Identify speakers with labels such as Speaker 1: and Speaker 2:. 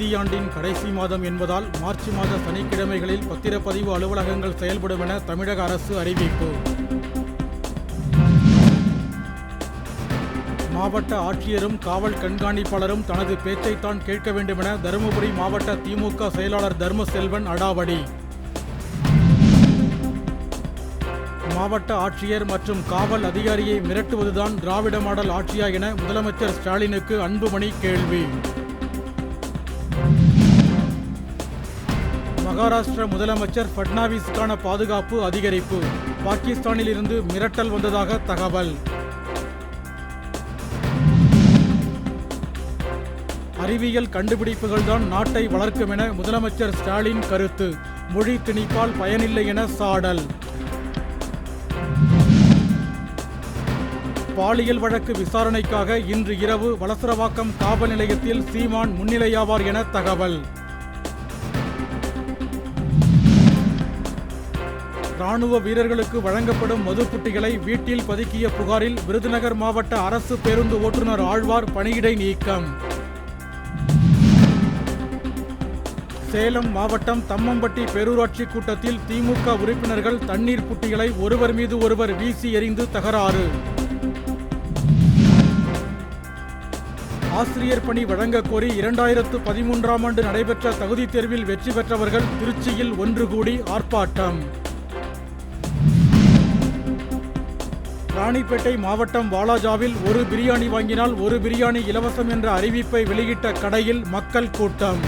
Speaker 1: நிதியாண்டின் கடைசி மாதம் என்பதால் மார்ச் மாத சனிக்கிழமைகளில் பத்திரப்பதிவு அலுவலகங்கள் செயல்படும் என தமிழக அரசு அறிவிப்பு. மாவட்ட ஆட்சியரும் காவல் கண்காணிப்பாளரும் தனது பேச்சைத்தான் கேட்க வேண்டும் என தருமபுரி மாவட்ட திமுக செயலாளர் தர்மசெல்வன் அடாவடி. மாவட்ட ஆட்சியர் மற்றும் காவல் அதிகாரியை மிரட்டுவதுதான் திராவிட மாடல் ஆட்சியா என முதலமைச்சர் ஸ்டாலினுக்கு அன்புமணி கேள்வி. மகாராஷ்டிர முதலமைச்சர் ஃபட்னாவிஸுக்கான பாதுகாப்பு அதிகரிப்பு. பாகிஸ்தானில் இருந்து மிரட்டல் வந்ததாக தகவல். அறிவியல் கண்டுபிடிப்புகள்தான் நாட்டை வளர்க்கும் என முதலமைச்சர் ஸ்டாலின் கருத்து. மொழி திணிப்பால் பயனில்லை என சாடல். பாலியல் வழக்கு விசாரணைக்காக இன்று இரவு வலசரவாக்கம் காவல் நிலையத்தில் சீமான் முன்னிலையாவார் என தகவல். ராணுவ வீரர்களுக்கு வழங்கப்படும் மதுப்புட்டிகளை வீட்டில் பதுக்கிய புகாரில் விருதுநகர் மாவட்ட அரசு பேருந்து ஓட்டுநர் ஆழ்வார் பணியிடை நீக்கம். சேலம் மாவட்டம் தம்மம்பட்டி பேரூராட்சி கூட்டத்தில் திமுக உறுப்பினர்கள் தண்ணீர் புட்டிகளை ஒருவர் மீது ஒருவர் வீசி எறிந்து தகராறு. ஆசிரியர் பணி வழங்க கோரி 2013ஆம் ஆண்டு நடைபெற்ற தகுதி தேர்வில் வெற்றி பெற்றவர்கள் திருச்சியில் ஒன்று கூடி ஆர்ப்பாட்டம். ராணிப்பேட்டை மாவட்டம் வாலாஜாவில் ஒரு பிரியாணி வாங்கினால் ஒரு பிரியாணி இலவசம் என்ற அறிவிப்பை வெளியிட்ட கடையில் மக்கள் கூட்டம்.